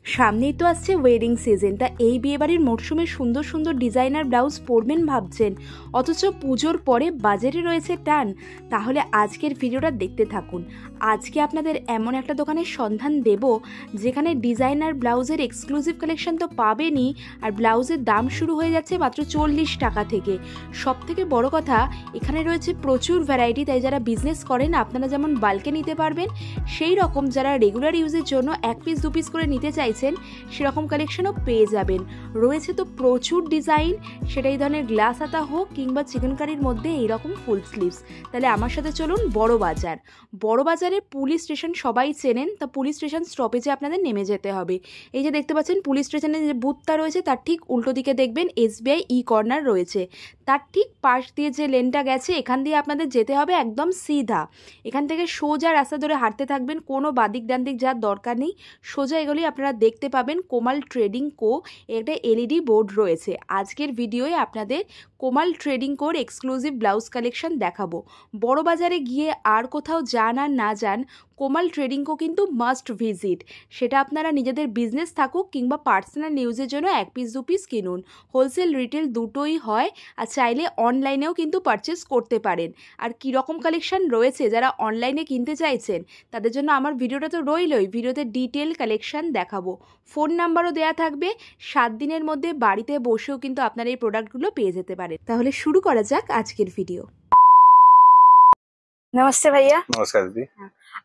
সামনেই তো আসছে ওয়েডিং সিজন, তা এই বিয়েবাড়ির মরশুমে সুন্দর সুন্দর ডিজাইনার ব্লাউজ পরবেন ভাবছেন, অথচ পুজোর পরে বাজারে রয়েছে টান। তাহলে আজকের ভিডিওটা দেখতে থাকুন। আজকে আপনাদের এমন একটা দোকানের সন্ধান দেব যেখানে ডিজাইনার ব্লাউজের এক্সক্লুসিভ কালেকশন তো পাবেনই, আর ব্লাউজের দাম শুরু হয়ে যাচ্ছে মাত্র 40 টাকা থেকে। সব থেকে বড় কথা, এখানে রয়েছে প্রচুর ভ্যারাইটি, তাই যারা বিজনেস করেন আপনারা যেমন বাল্কে নিতে পারবেন, সেই রকম যারা রেগুলার ইউজের জন্য 1 পিস 2 পিস করে নিতে চাইছেন সেরকম কালেকশনও পেয়ে যাবেন। রয়েছে তো প্রচুর ডিজাইন, সেটা এই ধরনের গ্লাস হাতা হোক কিংবা চিকেন কারির মধ্যে এইরকম ফুল স্লিভস। তাহলে আমার সাথে চলুন বড় বাজার। বড় বাজারে পুলিশ স্টেশন সবাই চেনেন, তা পুলিশ স্টেশন স্টপেজে আপনাদের নেমে যেতে হবে। এই যে দেখতে পাচ্ছেন পুলিশ স্টেশনের যে বুথটা রয়েছে তার ঠিক উল্টো দিকে দেখবেন SBI ই কর্নার রয়েছে। তার ঠিক পাশ দিয়ে যে লেনটা গেছে এখান দিয়ে আপনাদের যেতে হবে একদম সিধা। এখান থেকে সোজা রাস্তা ধরে হাঁটতে থাকবেন, কোনো বাদিক ডানদিক যাওয়ার দরকার নেই। সোজা এগুলি আপনারা দেখতে পাবেন কোমাল ট্রেডিং কো, একটা LED বোর্ড রয়েছে। আজকের ভিডিওয়ে আপনাদের Komal trading core exclusive blouse collection দেখাবো। বড় বাজারে গিয়ে আর কোথাও যান আর না যান, কোমাল ট্রেডিং কো কিন্তু মাস্ট ভিজিট। সেটা আপনারা নিজেদের বিজনেস থাকুক কিংবা পার্সোনাল ইউজের জন্য 1 পিস 2 পিস কিনুন। হোলসেল রিটেল দুটোই হয়, আর চাইলে অনলাইনেও কিন্তু পারচেস করতে পারেন। আর কীরকম কালেকশন রয়েছে যারা অনলাইনে কিনতে চাইছেন তাদের জন্য আমার ভিডিওটা তো রইলই, ভিডিওতে ডিটেল কালেকশন দেখাবো। ফোন নাম্বারও দেয়া থাকবে। 7 দিনের মধ্যে বাড়িতে বসেও কিন্তু আপনারা এই প্রোডাক্টগুলো পেয়ে যেতে পারেন। তাহলে শুরু করা যাক আজকের ভিডিও। नमस्ते भैया। नमस्कार दीदी।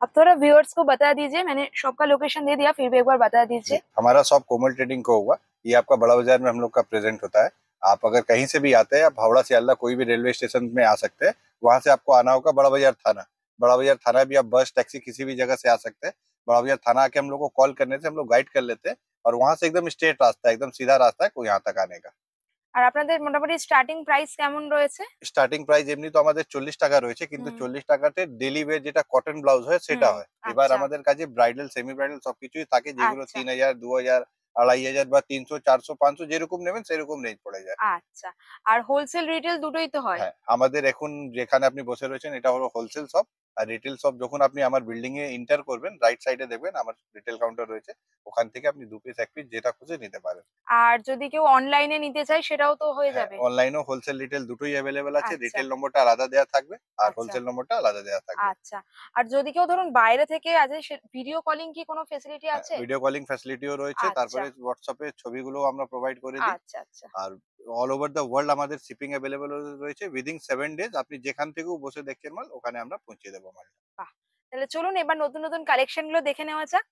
अब थोड़ा व्यूअर्स को बता दीजिए, मैंने शॉप का लोकेशन दे दिया, फिर भी एक बार बता दीजिए। हमारा शॉप कोमल ट्रेडिंग को होगा, ये आपका बड़ा बाजार में हम लोग का प्रेजेंट होता है। आप अगर कहीं से भी आते हैं, आप हावड़ा सियालदा कोई भी रेलवे स्टेशन में आ सकते हैं। वहां से आपको आना होगा बड़ा बाजार थाना। बड़ा बाजार थाना भी आप बस टैक्सी किसी भी जगह से आ सकते हैं। बड़ा बाजार थाना आके हम लोग को कॉल करने से हम लोग गाइड कर लेते हैं, और वहां से एकदम स्ट्रेट रास्ता है, एकदम सीधा रास्ता है यहाँ तक आने का। আর আপনাদের মোটামুটি স্টার্টিং প্রাইস কেমন রয়েছে? স্টার্টিং প্রাইস এমনি তো আমাদের 40 টাকা রয়েছে, কিন্তু 40 টাকাতে ডেলি ওয়্যার যেটা কটন ব্লাউজ হয় সেটা হয়। এবার আমাদের কাছে ব্রাইডাল সেমি ব্রাইডাল সবকিছুই থাকে, যেগুলো 3000 2000 2500 বা 300 400 500 যেরকম নেবেন সেরকম রেঞ্জ পড়ে যায়। আচ্ছা, আর হোলসেল রিটেল দুটোই তো হয়? হ্যাঁ, আমাদের এখন যেখানে আপনি বসে রয়েছেন এটা হলো হোলসেল শপ। আর রিটেল শপ যখন আপনি আমার বিল্ডিং এ এন্টার করবেন, রাইট সাইডে দেখবেন আমার রিটেল কাউন্টার রয়েছে, ওখান থেকে আপনি 2 পিস 1 পিস যেটা খুশি নিতে পারেন। আর যদি কেউ অনলাইনে নিতে চায় সেটাও তো হয়ে যাবে? অনলাইনেও হোলসেল রিটেল দুটোই অ্যাভেলেবেল আছে। আচ্ছা। রিটেল নম্বরটা আলাদা দেওয়া থাকবে আর হোলসেল নম্বরটা আলাদা দেওয়া থাকবে। আচ্ছা, আর যদি কেউ ধরুন বাইরে থেকে আছে, ভিডিও কলিং কি কোনো ফ্যাসিলিটি আছে? ভিডিও কলিং ফ্যাসিলিটিও রয়েছে, তারপরে হোয়াটসঅ্যাপে ছবিগুলো আমরা প্রোভাইড করে দিই। আচ্ছা আচ্ছা। আর অল ওভার দ্য ওয়ার্ল্ড আমাদের শিপিং অ্যাভেলেবল রয়েছে। উইদিন 7 ডেজ আপনি যেখান থেকেও বসে দেখছেন মাল, ওখানে আমরা পৌঁছে দেবো মাল। বাহ, তাহলে চলুন এবার নতুন নতুন কালেকশন গুলো দেখে নেওয়া যাক।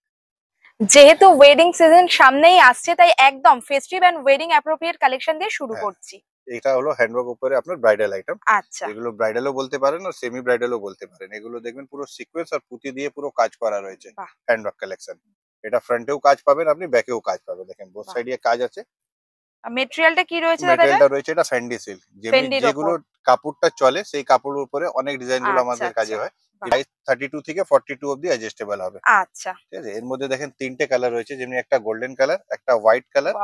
যেহেতু ওয়েডিং সিজন সামনেই আসছে, তাই একদম festive and wedding appropriate collection দিয়ে শুরু করছি। এটা হলো হ্যান্ডওয়ার্ক উপরে আপনার ব্রাইডাল আইটেম। আচ্ছা, এগুলো ব্রাইডালও বলতে পারেন আর সেমি ব্রাইডালও বলতে পারেন। এগুলো দেখবেন পুরো সিকোয়েন্স আর পুঁতি দিয়ে পুরো কাজ করা রয়েছে। Handwork collection. এটা ফ্রন্টেও কাজ পাবেন আপনি, ব্যাকেও কাজ পাবেন। দেখেন বোথ সাইডে কাজ আছে। মেটেরিয়ালটা কি রয়েছে দাদা? মেটেরিয়ালটা রয়েছে এটা ফেন্ডি সিল্ক। যেগুলো কাপড়টা চলে সেই কাপড়ের উপরে অনেক ডিজাইন গুলো আমাদের কাজে হয়। প্রাইস 32 থেকে 42 অবধি অ্যাডজাস্টেবল হবে। আচ্ছা, ঠিক আছে। এর মধ্যে দেখেন 3টে কালার রয়েছে, যেমনি একটা গোল্ডেন কালার, একটা হোয়াইট কালার,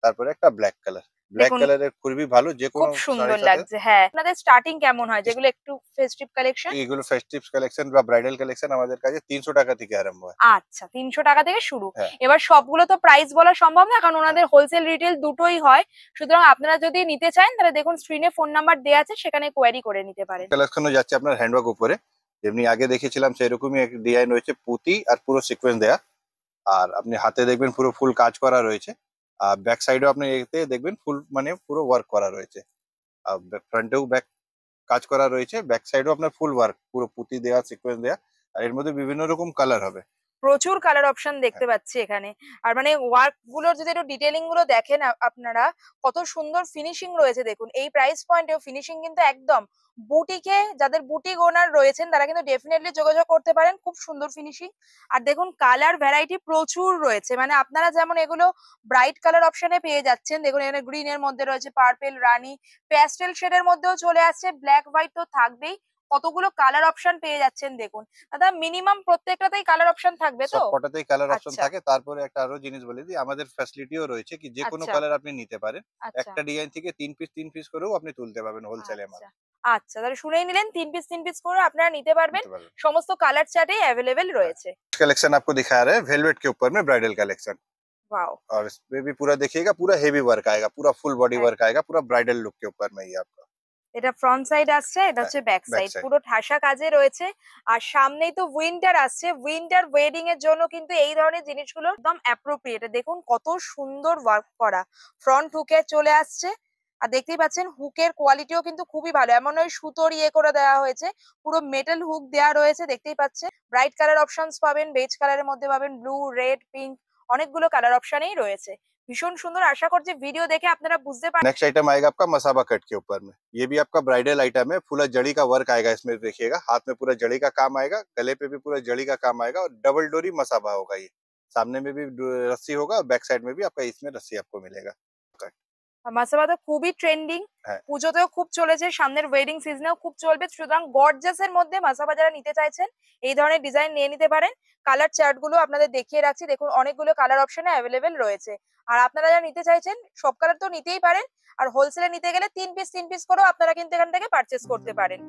তারপরে একটা ব্ল্যাক কালার। ব্ল্যাক কালারের খুবই ভালো, যে কোনো খুব সুন্দর লাগছে। হ্যাঁ, আপনাদের স্টার্টিং কেমন হয় যেগুলো একটু ফেস্টিভ কালেকশন? এগুলো ফেস্টিভ কালেকশন বা ব্রাইডাল কালেকশন আমাদের কাছে 300 টাকা থেকে আরম্ভ হয়। আচ্ছা, 300 টাকা থেকে শুরু। এবার সবগুলো তো প্রাইস বলা সম্ভব না, কারণ ওনাদের হোলসেল রিটেল দুটোই হয়। সুতরাং আপনারা যদি নিতে চান তাহলে দেখুন স্ক্রিনে ফোন নাম্বার দেয়া আছে, সেখানে কোয়ারি করে নিতে পারেন। কালেকশনও যাচ্ছে আপনার হ্যান্ডওয়ার্ক উপরে, যেমনি আগে দেখেছিলাম সেরকমই এক ডিজাইন রয়েছে, পুঁতি আর পুরো সিকোয়েন্স দেয়া। আর আপনি হাতে দেখবেন পুরো ফুল কাজ করা রয়েছে। আর ব্যাক সাইডেও আপনি এতে দেখবেন ফুল মানে পুরো ওয়ার্ক করা রয়েছে। আর ফ্রন্টেও ব্যাক কাজ করা রয়েছে, ব্যাক সাইডেও আপনার ফুল ওয়ার্ক, পুরো পুঁতি দেয়া সিকোয়েন্স দেয়া। আর এর মধ্যে বিভিন্ন রকম কালার হবে, প্রচুর কালার অপশন দেখতে পাচ্ছি এখানে। আর মানে ওয়ার্ক গুলোর যদি একটু ডিটেইলিং গুলো দেখেন আপনারা, কত সুন্দর ফিনিশিং রয়েছে। দেখুন এই প্রাইস পয়েন্টেও ফিনিশিং কিন্তু একদম বুটিকে, যাদের বুটিক ওনার রয়েছেন তারা কিন্তু ডেফিনেটলি যোগাযোগ করতে পারেন। খুব সুন্দর ফিনিশিং। আর দেখুন কালার ভ্যারাইটি প্রচুর রয়েছে, মানে আপনারা যেমন এগুলো ব্রাইট কালার অপশনে পেয়ে যাচ্ছেন, দেখুন এখানে গ্রিন এর মধ্যে রয়েছে, পার্পেল, রানী, প্যাস্টেল শেডের মধ্যেও চলে আসছে, ব্ল্যাক হোয়াইট তো থাকবেই। কতগুলো কালার অপশন পেয়ে যাচ্ছেন দেখুন। দাদা মিনিমাম প্রত্যেকটাতেই কালার অপশন থাকবে তো? সবকটাতেই কালার অপশন থাকে। তারপরে একটা আরো জিনিস বলে দিই, আমাদের ফ্যাসিলিটিও রয়েছে কি যে কোনো কালার আপনি নিতে পারেন। একটা ডিজাইন থেকে 3 পিস করেও আপনি তুলতে পারবেন হোলসেলে মাল। আচ্ছা, তাহলে শুনেই নিলেন 3 পিস করে আপনারা নিতে পারবেন। সমস্ত কালার চার্টেই अवेलेबल রয়েছে। कलेक्शन आपको दिखा रहे हैं वेलवेट के ऊपर में ब्राइडल कलेक्शन। वाओ। और इसमें भी पूरा देखिएगा, पूरा हेवी वर्क आएगा, पूरा फुल बॉडी वर्क आएगा, पूरा ब्राइडल लुक के ऊपर में ये आपका। এটা ফ্রন্ট সাইড আসছে, এটা হচ্ছে ব্যাক ব্যাক সাইড, সাইড। পুরো ঠাসা কাজে রয়েছে। আর সামনেই তো উইন্টার আসছে, উইন্টার ওয়েডিং এর জন্য কিন্তু এই ধরনের জিনিসগুলো একদম অ্যাপ্রোপ্রিয়েট। দেখুন কত সুন্দর ওয়ার্ক করা, ফ্রন্ট হুকে চলে আসছে। আর দেখতেই পাচ্ছেন হুকের কোয়ালিটিও কিন্তু খুবই ভালো, এমন ওই সুতোর ইয়ে করে দেওয়া হয়েছে, পুরো মেটাল হুক দেওয়া রয়েছে। দেখতেই পাচ্ছেন ব্রাইট কালার অপশনস পাবেন, বেজ কালারের মধ্যে পাবেন, ব্লু, রেড, পিঙ্ক, অনেকগুলো কালার অপশনেই রয়েছে। ভীষণ সুন্দর, আশা করছি ভিডিও দেখে আপনারা বুঝতে পারছেন। नेक्स्ट आइटम आएगा आपका मसाबा कट के ऊपर में। ये भी आपका ब्राइडल आइटम है, पूरा जड़ी का वर्क आएगा इसमें, देखिएगा हाथ में पूरा जड़ी का काम आएगा, गले पे भी पूरा जड़ी का काम आएगा और डबल डोरी मसाबा होगा। ये सामने में भी रस्सी होगा और बैक साइड में भी आपका इसमें रस्सी आपको मिलेगा। মাসাবা তো খুবই ট্রেন্ডিং, হ্যাঁ। পুজোতেও খুব চলেছে, সামনের ওয়েডিং সিজনেও খুব চলবে। সুতরাং গর্জাস এর মধ্যে মাসাবা যারা নিতে চাইছেন এই ধরনের ডিজাইন নিয়ে নিতে পারেন। কালার চার্ট গুলো আপনাদের দেখিয়ে রাখছি, দেখুন অনেকগুলো কালার অপশনে অ্যাভেলেবেল রয়েছে। আর আপনারা যারা নিতে চাইছেন সব কালার তো নিতেই পারেন, আর হোলসেলে নিতে গেলে 3 পিস করেও আপনারা কিন্তু এখান থেকে পারচেস করতে পারেন।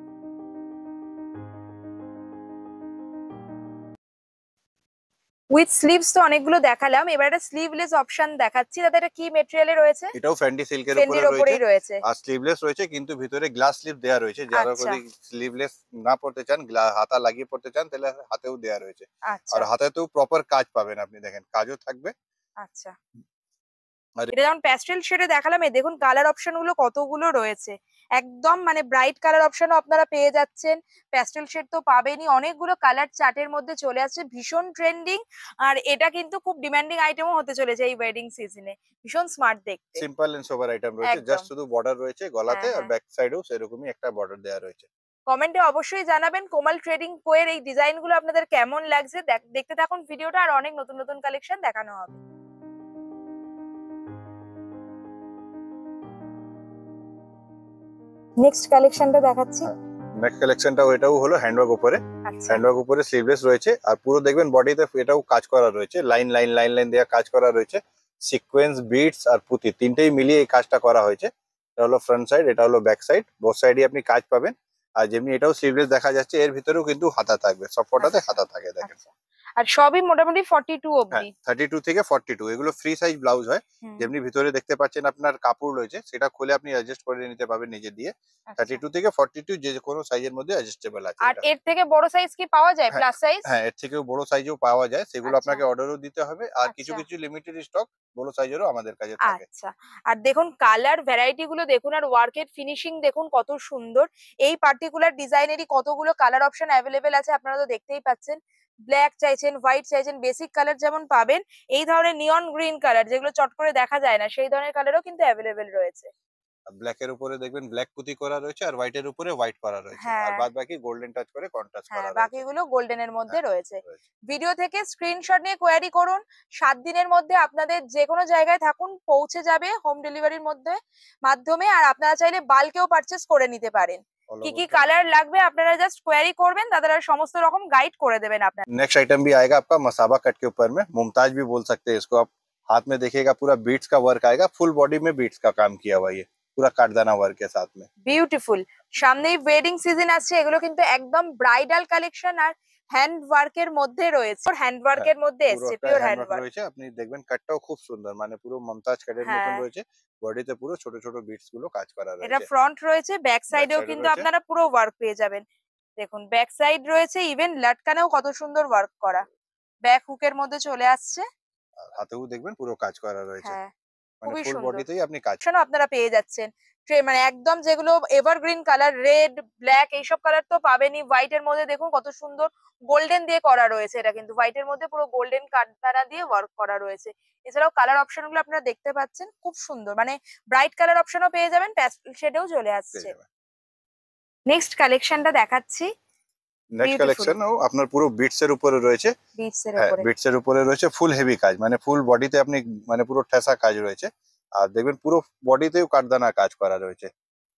উইথ স্লিভস তো অনেকগুলো দেখালাম, এবার একটা স্লিভলেস অপশন দেখাচ্ছি। দাদা এটা কি ম্যাটেরিয়ালে রয়েছে? এটাও ফ্যান্ডি সিল্কের ফেন্ডির উপরে ওপরেই রয়েছে রয়েছে। আর স্লিভলেস রয়েছে, কিন্তু ভিতরে গ্লাস স্লিভ দেয়া রয়েছে। যারা আচ্ছা। যদি স্লিভলেস না পড়তে চান, হাতা লাগিয়ে পড়তে চান, তাহলে হাতেও দেয়া রয়েছে। আচ্ছা আর হাতেতেও প্রপার কাজ পাবেন, আপনি দেখেন কাজও থাকবে। আচ্ছা, আর এটা যেমন প্যাস্টেল শেডে দেখালাম, এই দেখুন কালার অপশন গুলো কতগুলো রয়েছে। একদম মানে ব্রাইট কালার অপশনও আপনারা পেয়ে যাচ্ছেন, প্যাস্টেল শেড তো পাবেনই, অনেকগুলো কালার চার্টের মধ্যে চলে আসছে, ভীষণ ট্রেন্ডিং। আর এটা কিন্তু খুব ডিমান্ডিং আইটেমও হতে চলেছে এই ওয়েডিং সিজনে, ভীষণ স্মার্ট দেখতে। সিম্পল এন্ড সোবার আইটেম রয়েছে, একদম। জাস্ট শুধু বর্ডার রয়েছে গলাতে, হ্যাঁ, আর হ্যাঁ। ব্যাক সাইডেও সেরকমই একটা বর্ডার দেয়া রয়েছে। কমেন্টে অবশ্যই জানাবেন কোমাল ট্রেডিং কো এর এই ডিজাইন গুলো আপনাদের কেমন লাগছে। দেখতে থাকুন ভিডিওটা, আর অনেক নতুন নতুন কালেকশন দেখানো হবে। নেক্সট কালেকশনটা দেখাচ্ছি। নেক্সট কালেকশনটা এটাও হলো হ্যান্ডওয়ার্ক উপরে। আচ্ছা, হ্যান্ডওয়ার্ক উপরে স্লিভলেস রয়েছে, আর পুরো দেখবেন বডিতে এটাও কাজ করা রয়েছে, লাইন লাইন লাইন লাইন দেওয়া কাজ করা রয়েছে। সিকোয়েন্স, বিটস আর পুঁতি তিনটেই মিলিয়ে এই কাজটা করা হয়েছে। এটা হলো ফ্রন্ট সাইড, এটা হলো ব্যাক সাইড, বোথ সাইডে আপনি কাজ পাবেন। আর যেমনি এটাও স্লিভলেস দেখা যাচ্ছে, এর ভিতরেও কিন্তু হাতা থাকবে, সবকটাতে আচ্ছা, হাতা থাকে দেখেন। আচ্ছা। আর সবই মোটামুটি 42 হ্যাঁ, অবধি। 32 থেকে 42 এগুলো ফ্রি সাইজ ব্লাউজ হয়। হুম, যেমনি ভিতরে দেখতে পাচ্ছেন আপনার কাপড় রয়েছে, সেটা খুলে আপনি অ্যাডজাস্ট করে নিতে পারবেন নিজে দিয়ে। আচ্ছা। 32 থেকে 42 যে কোনো সাইজের মধ্যে অ্যাডজাস্টেবল আছে আর এটা। এর থেকে বড় সাইজ কি পাওয়া যায়, হ্যাঁ, প্লাস সাইজ? হ্যাঁ, এর থেকেও বড় সাইজও পাওয়া যায়, সেগুলো আচ্ছা। আপনাকে অর্ডারও দিতে হবে। আর কিছু আচ্ছা। কিছু লিমিটেড স্টক বড় সাইজেরও আমাদের কাছে থাকে। আচ্ছা, আর দেখুন কালার ভ্যারাইটি গুলো দেখুন, আর ওয়ার্কের ফিনিশিং দেখুন কত সুন্দর। এই পার্টিকুলার ডিজাইনেরই কতগুলো কালার অপশন অ্যাভেলেবেল আছে, আপনারা তো দেখতেই পাচ্ছেন। ব্ল্যাক চাইছেন, হোয়াইট চাইছেন, বেসিক কালার যেমন পাবেন, এই ধরনের নিয়ন গ্রিন কালার যেগুলো চট করে দেখা যায় না, সেই ধরনের কালারও কিন্তু অ্যাভেলেবেল রয়েছে। ব্ল্যাক এর উপরে দেখবেন ব্ল্যাক পুঁতি করা রয়েছে, আর হোয়াইট এর উপরে হোয়াইট করা রয়েছে, আর হ্যাঁ, বাদ বাকি গোল্ডেন টাচ করে কন্ট্রাস্ট হ্যাঁ, করা রয়েছে। বাকিগুলো গোল্ডেনের মধ্যে হ্যাঁ, রয়েছে। রয়েছে। ভিডিও থেকে স্ক্রিনশট নিয়ে কোয়ারি করুন, 7 দিনের মধ্যে আপনাদের যে কোনো জায়গায় থাকুন পৌঁছে যাবে হোম ডেলিভারির মাধ্যমে। আর আপনারা চাইলে বাল্কেও পারচেস করে নিতে পারেন। All কি over কি the- কালার লাগবে আপনারা জাস্ট কোয়ারি করবেন, দাদারা সমস্ত রকম গাইড করে দেবেন আপনার। नेक्स्ट आइटम भी आएगा आपका मसाबा कट के ऊपर में, मुमताज भी बोल सकते हैं इसको आप। हाथ में देखिएगा पूरा बीट्स का वर्क आएगा, फुल बॉडी में बीट्स का काम किया हुआ, ये पूरा काटदाना वर्क के साथ में। বিউটিফুল। সামনেই ওয়েডিং সিজন আসছে, এগুলো কিন্তু একদম ব্রাইডাল কালেকশন আর হ্যান্ড ওয়ার্কের মধ্যে রয়েছে, হ্যান্ড ওয়ার্কের মধ্যে এসছে, পুরোটা pure hand hand work work. রয়েছে, আপনি দেখবেন কাটটাও খুব সুন্দর, মানে পুরো মমতাজ কাটের মতন হ্যাঁ, রয়েছে। বডিতে পুরো ছোট ছোট বিটস গুলো কাজ করা এটা রয়েছে। ফ্রন্ট রয়েছে, ব্যাক সাইডেও side এও কিন্তু রয়েছে। আপনারা পুরো ওয়ার্ক পেয়ে যাবেন। দেখুন ব্যাক সাইড রয়েছে, ইভেন লাটকানেও কত সুন্দর ওয়ার্ক করা, ব্যাক হুকের মধ্যে চলে আসছে। আর হাতেও দেখবেন পুরো কাজ করা রয়েছে, হ্যাঁ, মানে খুবই ফুল সুন্দর। বডিতেই আপনি কাজ। অপশনও আপনারা পেয়ে যাচ্ছেন। মানে একদম যেগুলো এভারগ্রিন কালার, রেড, ব্ল্যাক এইসব কালার তো পাবেনই। হোয়াইট এর মধ্যে দেখুন কত সুন্দর গোল্ডেন দিয়ে করা রয়েছে, এটা কিন্তু হোয়াইট এর মধ্যে পুরো গোল্ডেন কাঠদানা দিয়ে ওয়ার্ক করা রয়েছে। এছাড়াও কালার অপশন গুলো আপনারা দেখতে পাচ্ছেন, খুব সুন্দর, মানে ব্রাইট কালার অপশনও পেয়ে যাবেন, প্যাস্টেল শেডেও চলে আসছে। নেক্সট কালেকশনটা দেখাচ্ছি, নেক্সট Beautiful. কালেকশন আপনার পুরো বিটস এর উপরে রয়েছে। বিটস এর হ্যাঁ, উপরে। বিটস এর উপরে রয়েছে ফুল হেভি কাজ, মানে ফুল বডিতে আপনি মানে পুরো ঠেসা কাজ রয়েছে। আর দেখবেন পুরো বডিতেও কাঠদানা কাজ করা রয়েছে,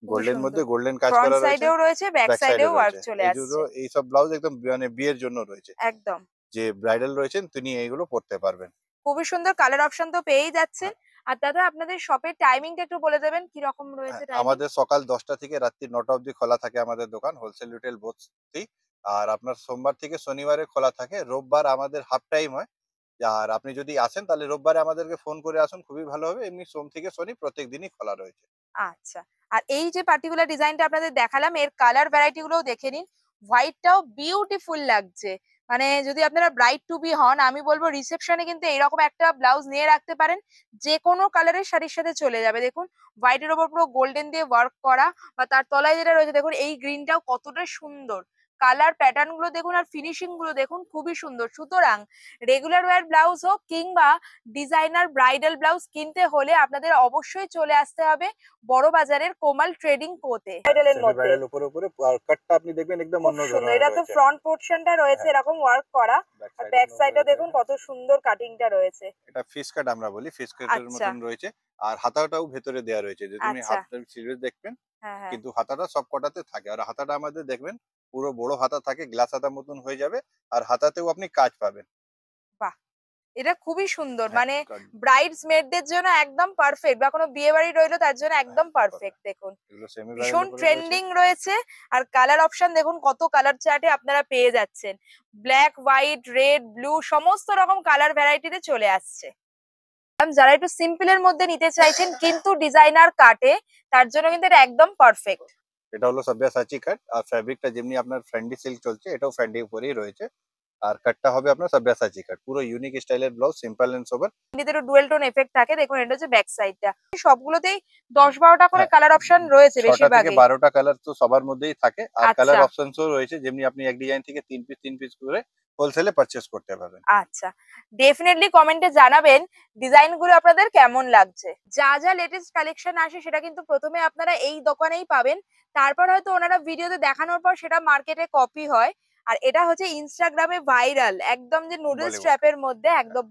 গোল্ডেন সুন্দর। মধ্যে গোল্ডেন কাজ ফ্রন্ট করা রয়েছে, সাইডেও রয়েছে, ব্যাক ব্যাক সাইডেও সাইডেও ওয়ার্ক রয়েছে। চলে আসছে। এই সব ব্লাউজ একদম মানে বিয়ের জন্য রয়েছে, একদম যে ব্রাইডাল রয়েছেন তিনি এইগুলো পরতে পারবেন। খুবই সুন্দর কালার অপশন তো পেয়েই যাচ্ছেন। আর দাদা আপনাদের শপের টাইমিংটা একটু বলে দেবেন কি রকম রয়েছে টাইমিং? আমাদের সকাল 10টা থেকে রাত্রি 9টা অবধি খোলা থাকে আমাদের দোকান, হোলসেল রিটেল বোথই। আর আপনার সোমবার থেকে শনিবারে খোলা থাকে, রোববার আমাদের হাফ টাইম হয়, আর আপনি যদি আসেন তাহলে রোববারে আমাদেরকে ফোন করে আসুন, খুবই ভালো হবে। এমনি সোম থেকে শনি প্রত্যেক দিনই খোলা রয়েছে। আচ্ছা, আর এই যে পার্টিকুলার ডিজাইনটা আপনাদের দেখালাম এর কালার ভ্যারাইটি গুলোও দেখে নিন। হোয়াইটটাও বিউটিফুল লাগছে। মানে যদি আপনারা ব্রাইড টু বি হন, আমি বলবো রিসেপশনে কিন্তু এইরকম একটা ব্লাউজ নিয়ে রাখতে পারেন, যে কোনো কালারের শাড়ির সাথে চলে যাবে। দেখুন হোয়াইটের ওপর পুরো গোল্ডেন দিয়ে ওয়ার্ক করা, বা তার তলায় যেটা রয়েছে দেখুন এই গ্রিনটাও কতটা সুন্দর। কালার প্যাটার্ন গুলো দেখুন আর ফিনিশিং গুলো দেখুন, খুবই সুন্দর। সুতরাং রেগুলার ওয়্যার ব্লাউজ হোক কিংবা ডিজাইনার ব্রাইডাল ব্লাউজ কিনতে হলে আপনাদের অবশ্যই চলে আসতে হবে বড় বাজারের কোমাল ট্রেডিং কোতে। ব্রাইডালের সেমি মধ্যে ব্রাইডাল উপরে উপরে আর কাটটা আপনি দেখবেন একদম খুব অন্য সুন্দর। ধরনের এটা তো রয়েছে। ফ্রন্ট পোর্শনটা রয়েছে হ্যাঁ। এরকম ওয়ার্ক করা, ব্যাক আর সাইডে ব্যাক সাইডটা দেখুন কত সুন্দর কাটিংটা রয়েছে। এটা ফিশ কাট আমরা বলি, ফিশ কাটের আচ্ছা মতন রয়েছে। আর হাতাটাও ভেতরে দেওয়া রয়েছে, যদি তুমি আচ্ছা, হাতটা সিরিজ দেখবেন হ্যাঁ হ্যাঁ, কিন্তু হাতাটা সব কটাতে থাকে। আর হাতাটা আমাদের দেখবেন পুরো বড় হাতা থাকে, গ্লাস হাতা মতন হয়ে যাবে। আর হাতাতেও আপনি কাজ পাবেন। বাহ! এটা খুবই সুন্দর। হ্যাঁ, মানে ব্রাইডস মেডদের জন্য একদম পারফেক্ট, বা কোনো বিয়ে বাড়ি রইলো তার জন্য একদম পারফেক্ট। দেখুন এগুলো সেমি ব্রাইডাল ভীষণ উপরে রয়েছে। ট্রেন্ডিং রয়েছে। আর কালার অপশন দেখুন কত কালার চার্টে আপনারা পেয়ে যাচ্ছেন। ব্ল্যাক, হোয়াইট, রেড, ব্লু সমস্ত রকম কালার ভ্যারাইটিতে চলে আসছে। যারা একটু সিম্পল এর মধ্যে নিতে চাইছেন কিন্তু ডিজাইনার কাটে, তার জন্য কিন্তু এটা একদম পারফেক্ট। এটা হলো সব্যাসাচী কাট। আর ফ্যাব্রিকটা যেমনি আপনার ফ্যান্ডি সিল্ক চলছে, এটাও ফ্যান্ডি উপরেই রয়েছে। আর কাটটা হবে আপনার সব্যাসাচী কাট, পুরো ইউনিক স্টাইলের ব্লাউজ, সিম্পল এন্ড সোবার। এতে একটু ডুয়েল টোন এফেক্ট থাকে। দেখুন এটা হচ্ছে ব্যাক সাইডটা। সবগুলোতেই 10-12টা করে হ্যাঁ, কালার অপশন রয়েছে 6টা থেকে বেশিরভাগই। 12টা কালার তো সবার মধ্যেই থাকে। আর আচ্ছা কালার অপশনসও রয়েছে, যেমনি আপনি এক ডিজাইন থেকে 3 পিস করে হোলসেলে পারচেজ করতে পারবেন। আচ্ছা, ডেফিনেটলি কমেন্টে জানাবেন ডিজাইন গুলো আপনাদের কেমন লাগছে। যা যা লেটেস্ট কালেকশন আসে সেটা কিন্তু প্রথমে আপনারা এই দোকানেই পাবেন, তারপর হয়তো ওনারা ভিডিওতে দেখানোর পর সেটা মার্কেটে কপি হয়। আর এটা হচ্ছে ইনস্টাগ্রামে ভাইরাল একদম, যে নুডলস বলিউড। ট্র্যাপের মধ্যে একদম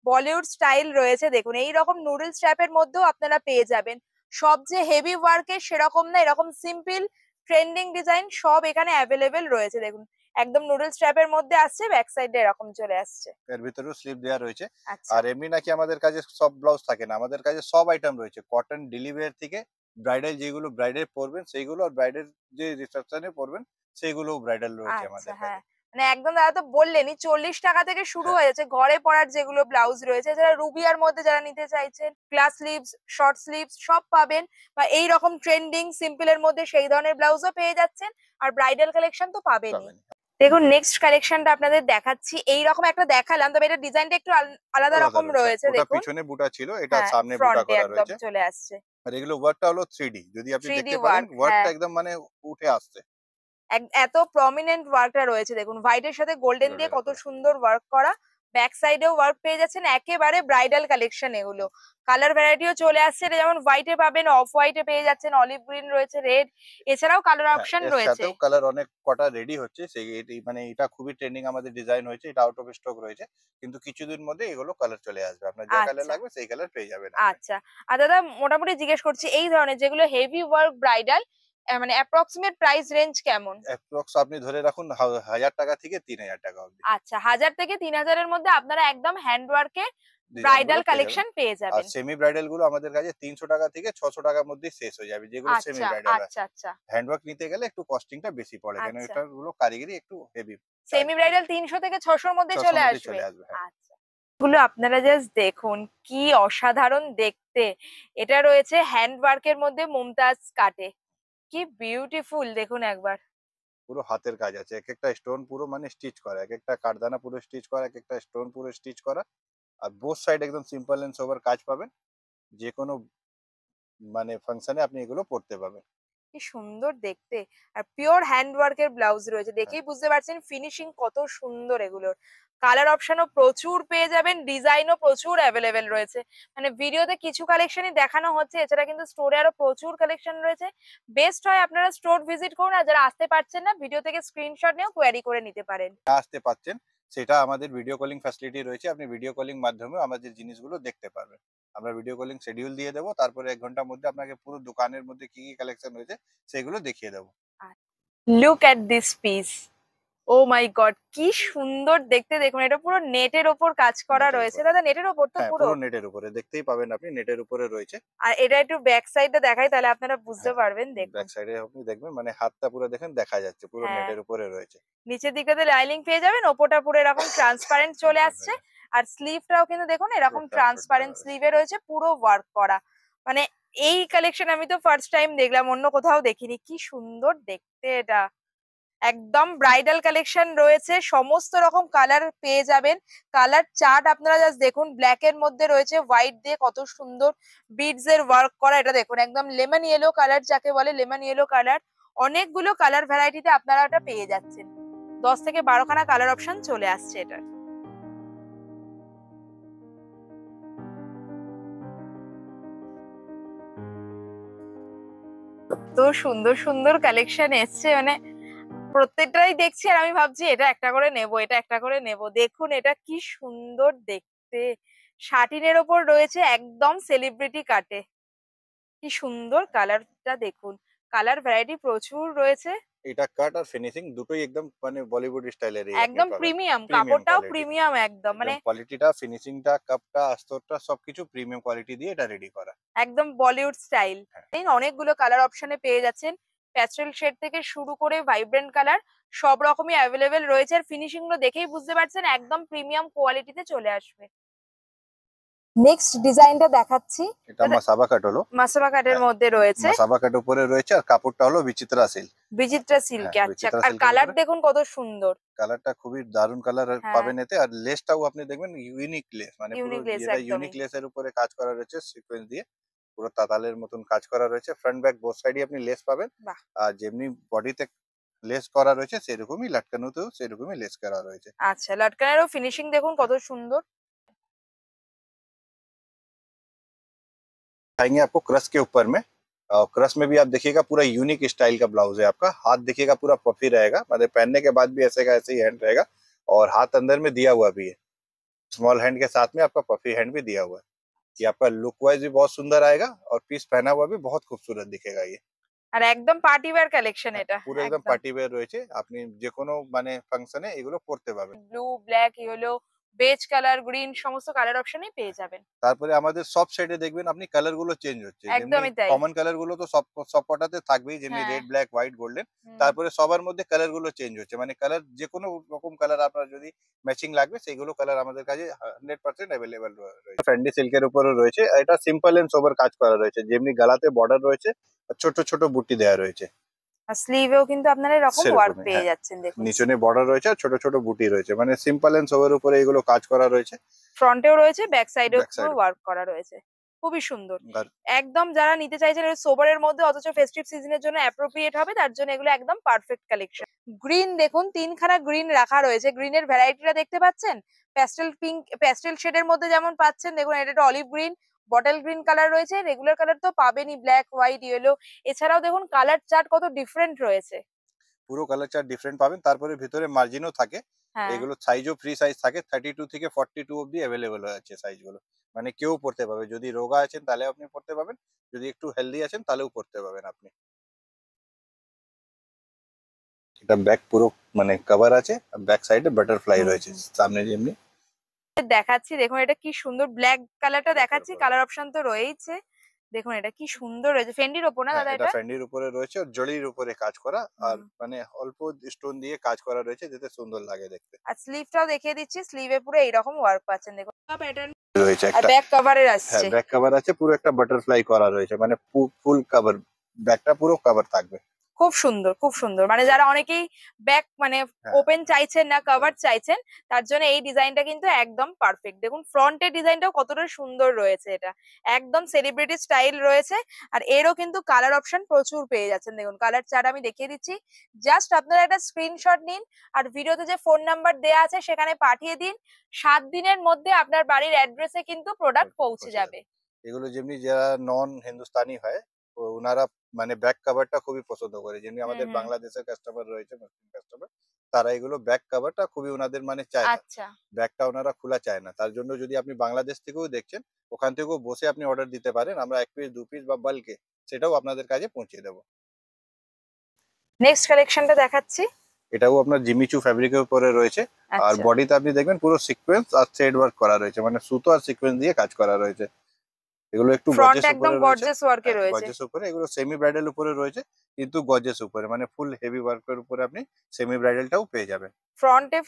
বলিউড স্টাইল রয়েছে। দেখুন এই রকম নুডলস ট্র্যাপের মধ্যেও আপনারা পেয়ে যাবেন। সব যে হেভি ওয়ার্কের সেরকম না, এরকম সিম্পল ট্রেন্ডিং ডিজাইন সব এখানে অ্যাভেলেবেল রয়েছে। দেখুন একদম নুডলস ট্র্যাপের মধ্যে আসছে, ব্যাক সাইডে এরকম চলে আসছে। এর ভিতরেও স্লিপ দেওয়া রয়েছে। আচ্ছা আর এমনি নাকি আমাদের কাছে সব ব্লাউজ থাকে না, আমাদের কাছে সব আইটেম রয়েছে। কটন ডেলিভারি থেকে ব্রাইডাল, যেগুলো ব্রাইডাল পরবেন সেইগুলো, আর ব্রাইডাল যে রিসেপশনে পরবেন সেইগুলোও ব্রাইডাল রয়েছে আচ্ছা, আমাদের হ্যাঁ কাছে। মানে একদম দাদা তো বললেনই 40 টাকা থেকে শুরু হ্যাঁ, হয়ে যাচ্ছে ঘরে পরার যেগুলো ব্লাউজ রয়েছে। যারা রুবিয়ার মধ্যে যারা নিতে চাইছেন, ক্লাস স্লিভস, শর্ট স্লিভস সব পাবেন, বা এই রকম ট্রেন্ডিং সিম্পল এর মধ্যে সেই ধরনের ব্লাউজও পেয়ে যাচ্ছেন। আর ব্রাইডাল কালেকশন তো পাবেনই। পাবেন। দেখুন নেক্সট কালেকশনটা আপনাদের দেখাচ্ছি। এইরকম একটা দেখালাম, তবে এটা ডিজাইনটা একটু আলাদা আলাদা রকম রয়েছে। রয়েছে। ওটা দেখুন পিছনে বুটা ছিল, এটা হ্যাঁ, সামনে বুটা ফ্রন্টে করা একদম রয়েছে। চলে আসছে আর এগুলো ওয়ার্কটা হলো 3D, যদি আপনি 3D দেখতে পারেন ওয়ার্ক। ওয়ার্কটা হ্যাঁ, একদম মানে উঠে আসছে। এত প্রমিনেন্ট ওয়ার্কটা রয়েছে। দেখুন হোয়াইটের সাথে গোল্ডেন দিয়ে গোল্ডেন কত উপরে। সুন্দর ওয়ার্ক করা। ব্যাক সাইডেও ওয়ার্ক পেয়ে যাচ্ছেন, একেবারে ব্রাইডাল কালেকশন এগুলো। কালার ভ্যারাইটিও চলে আসছে। এটা যেমন হোয়াইটে পাবেন, অফ হোয়াইটে পেয়ে যাচ্ছেন, অলিভ গ্রিন রয়েছে, রেড, এছাড়াও কালার হ্যাঁ, অপশন এর রয়েছে। সাথেও কালার অনেক কটা রেডি হচ্ছে। সেই মানে এটা খুবই ট্রেন্ডিং আমাদের ডিজাইন হয়েছে, এটা আউট অফ স্টক রয়েছে। কিন্তু কিছুদিন মধ্যে এগুলো কালার চলে আসবে, আপনার যা কালার আচ্ছা লাগবে সেই কালার পেয়ে যাবেন আপনি। আচ্ছা। আর দাদা মোটামুটি জিজ্ঞেস করছি, এই ধরনের যেগুলো হেভি ওয়ার্ক ব্রাইডাল, মানে অ্যাপ্রক্সিমেট প্রাইস রেঞ্জ কেমন? অ্যাপ্রক্স আপনি ধরে রাখুন 1000 টাকা থেকে 3000 টাকা অবধি আচ্ছা, 1000 থেকে 3000 এর মধ্যে আপনারা একদম হ্যান্ড ওয়ার্কে ডিজাইন ব্রাইডাল গুলো পেয়ে যাবেন। কালেকশন পেয়ে আর যাবেন। সেমি ব্রাইডাল গুলো আমাদের কাছে 300 টাকা থেকে 600 টাকার মধ্যে শেষ হয়ে যাবে, যেগুলো সেমি আচ্ছা ব্রাইডাল হয়। আচ্ছা আচ্ছা হ্যান্ডওয়ার্ক নিতে গেলে একটু কস্টিংটা বেশি পড়ে, কেন আচ্ছা। এটার গুলো কারিগরি একটু হেভি। সেমি ব্রাইডাল 300 থেকে 600 এর মধ্যে 600 চলে মধ্যে আসবে। চলে আসবে। হ্যাঁ, আচ্ছা, এগুলো আপনারা জাস্ট দেখুন কি অসাধারণ দেখতে। এটা রয়েছে হ্যান্ড ওয়ার্কের মধ্যে মুমতাজ কাটে, কি বিউটিফুল দেখুন একবার। পুরো হাতের কাজ আছে, এক একটা স্টোন পুরো মানে স্টিচ করা, এক একটা কাঠদানা পুরো স্টিচ করা, এক একটা স্টোন পুরো স্টিচ করা। আর বোথ সাইড একদম সিম্পল এন্ড সোবার কাজ পাবেন। যে কোনো মানে ফাংশনে আপনি এগুলো পড়তে পাবেন। কি সুন্দর দেখতে। আর পিওর হ্যান্ড ওয়ার্কের ব্লাউজ রয়েছে, হ্যাঁ, দেখেই বুঝতে পারছেন ফিনিশিং কত সুন্দর এগুলোর। কালার অপশনও প্রচুর পেয়ে যাবেন, ডিজাইনও প্রচুর অ্যাভেলেবেল রয়েছে। মানে ভিডিওতে কিছু কালেকশনই দেখানো হচ্ছে, এছাড়া কিন্তু স্টোরে আরো প্রচুর কালেকশন রয়েছে। বেস্ট হয় আপনারা স্টোর ভিজিট করুন, আর যারা আসতে পারছেন না ভিডিও থেকে স্ক্রিনশট নিয়েও কোয়ারি করে নিতে পারেন। না আসতে পাচ্ছেন সেটা আমাদের ভিডিও কলিং ফ্যাসিলিটি রয়েছে, আপনি ভিডিও কলিং মাধ্যমে আমাদের জিনিসগুলো দেখতে পারবেন। আমরা ভিডিও কলিং শিডিউল দিয়ে দেবো, তারপরে 1 ঘন্টার মধ্যে আপনাকে পুরো দোকানের মধ্যে কি কি কালেকশন রয়েছে সেগুলো দেখিয়ে দেবো। Look at this piece, oh my god কি সুন্দর দেখতে। দেখুন এটা পুরো নেটের ওপর কাজ করা নেটের রয়েছে। উপরে। দাদা নেটের ওপর তো হ্যাঁ, পুরো? পুরো নেটের উপরে দেখতেই পাবেন, আপনি নেটের উপরে রয়েছে। আর এটা একটু ব্যাক সাইডটা দেখাই তাহলে আপনারা বুঝতে হ্যাঁ, পারবেন। দেখুন ব্যাক সাইডে আপনি দেখবেন মানে হাতটা পুরো দেখেন দেখা যাচ্ছে, পুরো হ্যাঁ, নেটের উপরে রয়েছে। নিচের দিকটাতে লাইনিং পেয়ে যাবেন, ওপরটা পুরো এরকম ট্রান্সপারেন্ট চলে আসছে। আর স্লিভটাও কিন্তু দেখুন এরকম পুরো ট্রান্সপারেন্ট স্লিভে রয়েছে, পুরো ওয়ার্ক করা। মানে এই কালেকশন আমি তো ফার্স্ট টাইম দেখলাম, অন্য কোথাও দেখিনি। কি সুন্দর দেখতে এটা, একদম ব্রাইডাল কালেকশন রয়েছে, সমস্ত রকম কালার পেয়ে যাবেন। কালার চার্ট আপনারা জাস্ট দেখুন, ব্ল্যাক এর মধ্যে রয়েছে হোয়াইট দিয়ে কত সুন্দর বিডস এর ওয়ার্ক করা। এটা দেখুন একদম লেমন ইয়েলো কালার, যাকে বলে লেমন ইয়েলো কালার। অনেকগুলো কালার ভ্যারাইটিতে আপনারা এটা পেয়ে যাচ্ছেন। 10 থেকে 12 খানা কালার অপশন চলে আসছে এটা। তো সুন্দর সুন্দর কালেকশন এসছে, মানে প্রত্যেকটাই দেখছি আর আমি ভাবছি এটা একটা করে নেব, এটা একটা করে নেব। দেখুন এটা কি সুন্দর দেখতে, শাটিনের ওপর রয়েছে একদম সেলিব্রিটি কাটে। কি সুন্দর কালারটা দেখুন, কালার ভ্যারাইটি প্রচুর রয়েছে। এটা কাট আর ফিনিশিং দুটোই একদম মানে বলিউড স্টাইলের একদম প্রিমিয়াম, কাপড়টাও প্রিমিয়াম একদম, মানে কোয়ালিটিটা, ফিনিশিংটা, কাপটা, আস্তরটা সবকিছু প্রিমিয়াম কোয়ালিটি দিয়ে এটা রেডি করা, একদম বলিউড স্টাইল। অনেকগুলো কালার অপশনে পেয়ে যাচ্ছেন, প্যাস্টেল শেড থেকে শুরু করে ভাইব্রেন্ট কালার সব রকমই অ্যাভেলেবেল রয়েছে। আর ফিনিশিং গুলো দেখেই বুঝতে পারছেন একদম প্রিমিয়াম কোয়ালিটিতে চলে আসবে। নেক্সট ডিজাইনটা দেখাচ্ছি, এটা মাসাবা কাট হলো, মাসাবা কাটের মধ্যে রয়েছে, মাসাবা কাট উপরে রয়েছে আর কাপড়টা হলো বিচিত্রা সিল্ক, বিচিত্রা সিল্কে। আচ্ছা, আর কালার দেখুন কত সুন্দর, কালারটা খুবই দারুণ কালার পাবেন এতে। আর লেসটাও আপনি দেখবেন ইউনিক লেস, মানে পুরো যেটা ইউনিক লেসের উপরে কাজ করা রয়েছে সিকোয়েন্স দিয়ে, পুরো তাতালের মতন কাজ করা রয়েছে। ফ্রন্ট ব্যাক বোথ সাইডে আপনি লেস পাবেন, আর যেমনি বডিতে লেস করা রয়েছে সেরকমই লটকানোতেও সেরকমই লেস করা রয়েছে। আচ্ছা, লটকানেরও ফিনিশিং দেখুন কত সুন্দর। आएंगे आपको क्रश के ऊपर में, क्रश में भी आप देखिएगा पूरा यूनिक स्टाइल का ब्लाउज है आपका। हाथ देखिएगा पूरा पफी रहेगा, मतलब पहनने के बाद भी ऐसे का ऐसे ही हैंड रहेगा, और हाथ अंदर में दिया हुआ भी है, स्मॉल हैंड के साथ में आपका पफी हैंड भी दिया हुआ है। ये आपका लुक वाइज भी बहुत सुंदर आएगा और पीस पहना हुआ भी बहुत खूबसूरत दिखेगा ये। আর একদম পার্টি ওয়্যার কালেকশন এটা, পুরো একদম পার্টি ওয়্যার রয়েছে, আপনি যে কোনো মানে ফাংশনে এগুলো পরতে পারবেন। Blue, black, yellow, beige colour, green সমস্ত কালার অপশনই পেয়ে যাবেন। তারপরে আমাদের সব সাইডে দেখবেন আপনি কালার গুলো চেঞ্জ হচ্ছে, একদমই তাই। কমন কালার গুলো তো সব কটাতে থাকবেই, যেমনি রেড, ব্ল্যাক, হোয়াইট, গোল্ডেন। তারপরে সবার মধ্যে কালার গুলো চেঞ্জ হচ্ছে, মানে কালার যে কোনো রকম কালার আপনার যদি ম্যাচিং লাগবে সেইগুলো কালার আমাদের কাছে 100% अवेलेबल রয়েছে। ফ্যান্ডি সিল্কের উপরে রয়েছে, এটা সিম্পল এন্ড সোবার কাজ করা রয়েছে, যেমনি গলাতে বর্ডার রয়েছে আর ছোট ছোট বুটি দেয়া রয়েছে। আর স্লিভেও কিন্তু আপনারা এরকম ওয়ার্ক পেয়ে যাচ্ছেন, দেখুন নিচনে বর্ডার রয়েছে আর ছোট ছোট বুটি রয়েছে, মানে সিম্পল এন্ড সোবার উপরে এগুলো কাজ করা রয়েছে। ফ্রন্টেও রয়েছে, ব্যাক সাইডেও পুরো ওয়ার্ক করা রয়েছে, খুবই সুন্দর। একদম যারা নিতে চাইছেন সোবারের মধ্যে অথচ ফেস্টিভ সিজনের জন্য অ্যাপ্রোপ্রিয়েট হবে, তার জন্য এগুলো একদম পারফেক্ট কালেকশন। গ্রিন দেখুন, 3খানা গ্রিন রাখা রয়েছে, গ্রিনের ভ্যারাইটিটা দেখতে পাচ্ছেন, প্যাস্টেল পিঙ্ক, প্যাস্টেল শেডের মধ্যে যেমন পাচ্ছেন, দেখুন এটা একটা olive green, bottle green colour রয়েছে, রেগুলার কালার তো পাবেনই, ব্ল্যাক, হোয়াইট, ইয়েলো। এছাড়াও দেখুন কালার চার্ট কত ডিফারেন্ট রয়েছে, পুরো কালার চার্ট ডিফারেন্ট পাবেন। তারপরে ভিতরে মার্জিনও থাকে, এগুলো সাইজও ফ্রি সাইজ থাকে, 32 থেকে 42 অবধি অ্যাভেলেবল আছে সাইজগুলো, মানে কেউ পড়তে পারবে। যদি রোগা আছেন তাহলে আপনি পড়তে পারবেন, যদি একটু হেলদি আছেন তাহলেও পড়তে পারবেন আপনি। এটা ব্যাক পুরো মানে কভার আছে, ব্যাক সাইডে বাটারফ্লাই রয়েছে সামনে যেমনি দেখাচ্ছি। দেখুন এটা কি সুন্দর, ব্ল্যাক কালারটা দেখাচ্ছি, কালার অপশন তো রয়েছে। দেখুন এটা কি সুন্দর রয়েছে, ফেন্ডির ওপর না দাদা? এটা ফেন্ডির উপরে রয়েছে আর জড়ির উপরে কাজ করা, আর মানে অল্প স্টোন দিয়ে কাজ করা রয়েছে যাতে সুন্দর লাগে দেখতে। আর স্লিভটাও দেখিয়ে দিচ্ছি, স্লিভে পুরো এইরকম ওয়ার্ক পাচ্ছেন, দেখুন প্যাটার্ন রয়েছে একটা, ব্যাক কভারের আসছে। হ্যাঁ, ব্যাক কভার আছে, পুরো একটা বাটারফ্লাই করা রয়েছে, মানে ফুল কভার, ব্যাকটা পুরো কভার থাকবে। খুব সুন্দর, খুব সুন্দর। মানে যারা অনেকেই ব্যাক মানে ওপেন চাইছেন না, কভার চাইছেন, তার জন্য এই ডিজাইনটা কিন্তু একদম পারফেক্ট। দেখুন ফ্রন্টের ডিজাইনটাও কতটা সুন্দর রয়েছে, এটা একদম সেলিব্রিটি স্টাইল রয়েছে। আর এরও কিন্তু কালার অপশন প্রচুর পেয়ে যাচ্ছেন, দেখুন কালার চার্ট আমি দেখিয়ে দিচ্ছি, জাস্ট আপনারা একটা স্ক্রিনশট নিন আর ভিডিওতে যে ফোন নাম্বার দেয়া আছে সেখানে পাঠিয়ে দিন। 7 দিনের মধ্যে আপনার বাড়ির অ্যাড্রেসে কিন্তু প্রোডাক্ট পৌঁছে যাবে। এগুলো যেমনি যারা নন হিন্দুস্তানি হয় ওনারা মানে ব্যাক কভারটা খুবই পছন্দ করে, যেমনি আমাদের বাংলাদেশের কাস্টমার রয়েছে, মুসলিম কাস্টমার, তারা এগুলো ব্যাক কভারটা খুবই ওনাদের মানে চায় না, আচ্ছা, ব্যাকটা ওনারা খোলা চায় না। তার জন্য যদি আপনি বাংলাদেশ থেকেও দেখছেন, ওখান থেকেও বসে আপনি অর্ডার দিতে পারেন, আমরা 1 পিস 2 পিস বা বাল্কে সেটাও আপনাদের কাছে পৌঁছে দেবো। নেক্সট কালেকশনটা দেখাচ্ছি, এটাও আপনার জিমিচু ফ্যাব্রিকের উপরে রয়েছে, আর বডিতে আপনি দেখবেন পুরো সিকোয়েন্স আর থ্রেড ওয়ার্ক করা রয়েছে, মানে সুতো আর সিকোয়েন্স দিয়ে কাজ করা রয়েছে। এগুলো একটু ফ্রন্ট গর্জিয়াস একদম উপরে রয়েছে, গর্জিয়াস ওয়ার্কে রয়েছে। গর্জিয়াস উপরে, এগুলো সেমি ব্রাইডাল উপরে রয়েছে কিন্তু গর্জিয়াস উপরে, মানে ফুল হেভি ওয়ার্কের উপরে আপনি সেমি ব্রাইডালটাও পেয়ে যাবেন। ফ্রন্টে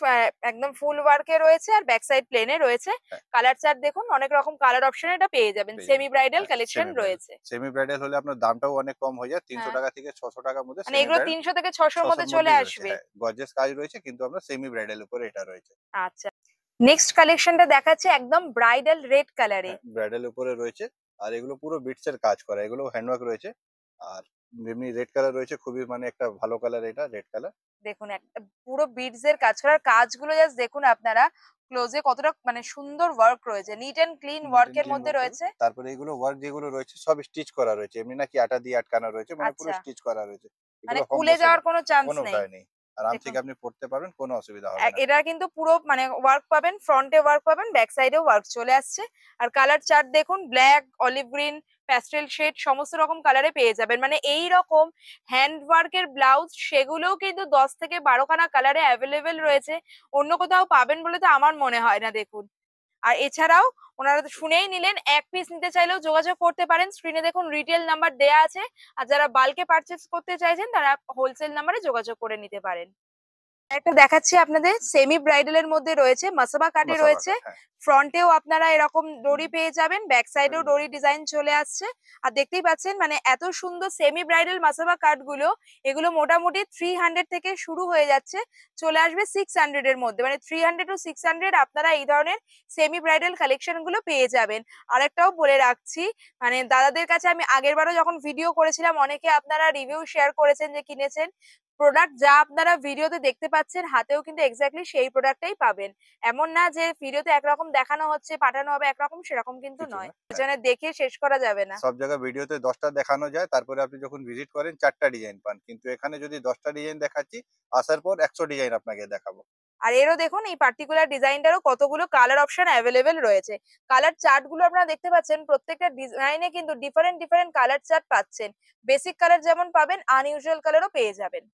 একদম ফুল ওয়ার্কে রয়েছে আর ব্যাক সাইড প্লেনে রয়েছে। হ্যাঁ। কালার চার্ট দেখুন, অনেক রকম কালার অপশন এটা পেয়ে যাবেন। সেমি ব্রাইডাল কালেকশন রয়েছে। সেমি ব্রাইডাল হলে আপনার দামটাও অনেক কম হয়ে যায়, 300 হ্যাঁ। টাকা থেকে 600 টাকার মধ্যে মানে সেমি এগুলো ব্রাইডাল 300 থেকে 600 এর মধ্যে 600 চলে মধ্যেই রয়েছে। আসবে। হ্যাঁ, গর্জিয়াস কাজ রয়েছে কিন্তু আমরা সেমি ব্রাইডাল উপরে এটা রয়েছে। আচ্ছা, নেক্সট কালেকশনটা দেখাচ্ছে একদম ব্রাইডাল রেড কালারে। ব্রাইডাল উপরে রয়েছে আর এগুলো পুরো বিটস এর কাজ করা, এগুলো হ্যান্ডওয়ার্ক রয়েছে। আর এমনি রেড কালার রয়েছে, খুবই মানে একটা ভালো কালার, এটা রেড কালার। দেখুন একটা পুরো বিডস এর কাজ করার কাজগুলো জাস্ট দেখুন আপনারা ক্লোজে কতটা মানে সুন্দর ওয়ার্ক রয়েছে, নিট এন্ড ক্লিন ওয়ার্কের মধ্যে রয়েছে। তারপরে এগুলো ওয়ার্ক যেগুলো রয়েছে সব স্টিচ করা রয়েছে, এমনি নাকি আটা দিয়ে আটকানো রয়েছে, মানে পুরো আচ্ছা, স্টিচ করা রয়েছে। মানে এগুলো খুলে যাওয়ার কোনো চান্স কোনো নেই। ভয় নেই, আরাম দেখুন থেকে আপনি পড়তে পারবেন, কোনো অসুবিধা হবে না। এটা কিন্তু পুরো মানে ওয়ার্ক পাবেন, ফ্রন্টে ওয়ার্ক পাবেন, ব্যাক সাইডেও ওয়ার্ক চলে আসছে। আর কালার চার্ট দেখুন, black, olive green, pastel shade সমস্ত রকম কালারে পেয়ে যাবেন। মানে এই রকম হ্যান্ড ওয়ার্কের ব্লাউজ সেগুলোও কিন্তু 10 থেকে 12 খানা কালারে অ্যাভেলেবেল রয়েছে। অন্য কোথাও পাবেন বলে তো আমার মনে হয় না। দেখুন, আর এছাড়াও ওনারা তো শুনেই নিলেন, এক পিস নিতে চাইলেও যোগাযোগ করতে পারেন। স্ক্রিনে দেখুন রিটেল নাম্বার দেয়া আছে, আর যারা বাল্কে পারচেস করতে চাইছেন তারা হোলসেল নাম্বারে যোগাযোগ করে নিতে পারেন। একটা দেখাচ্ছি আপনাদের সেমি ব্রাইডাল এর মধ্যে রয়েছে, মাসাবা কাটে রয়েছে। ফ্রন্টেও আপনারা এরকম দড়ি পেয়ে যাবেন, ব্যাক সাইডেও দড়ি ডিজাইন চলে আসছে। আর দেখতেই পাচ্ছেন মানে এত সুন্দর সেমি ব্রাইডাল মাসাবা কাট গুলো, এগুলো মোটামুটি 300 থেকে শুরু হয়ে যাচ্ছে, চলে আসবে 600 এর মধ্যে। মানে 300 টু 600 আপনারা এই ধরনের সেমি ব্রাইডাল কালেকশন গুলো পেয়ে যাবেন। আরেকটাও বলে রাখছি, মানে দাদাদের কাছে আমি আগেরবারও যখন ভিডিও করেছিলাম, অনেকে আপনারা রিভিউ শেয়ার করেছেন যে কিনেছেন। প্রোডাক্ট যা আপনারা ভিডিওতে দেখতে পাচ্ছেন হাতেও কিন্তু এক্স্যাক্টলি সেই প্রোডাক্টটাই পাবেন। এমন না যে ভিডিওতে একরকম দেখানো হচ্ছে পাঠানো হবে একরকম, সেরকম কিন্তু নয়। এজন্য দেখে শেষ করা যাবে না। সব জায়গায় ভিডিওতে 10টা দেখানো যায়, তারপরে আপনি যখন ভিজিট করেন 4টা ডিজাইন পান, কিন্তু এখানে যদি 10টা ডিজাইন দেখাচ্ছি, আসার পর 100 ডিজাইন আপনাকে দেখাবো। আর এরও দেখুন এই পার্টিকুলার ডিজাইনটারও কতগুলো কালার অপশন অ্যাভেলেবেল রয়েছে। কালার চার্ট গুলো আপনারা দেখতে পাচ্ছেন, প্রত্যেকটা ডিজাইনে কিন্তু ডিফারেন্ট ডিফারেন্ট কালার চার্ট পাচ্ছেন। বেসিক কালার যেমন পাবেন, আনইউজুয়াল কালারও পেয়ে যাবেন।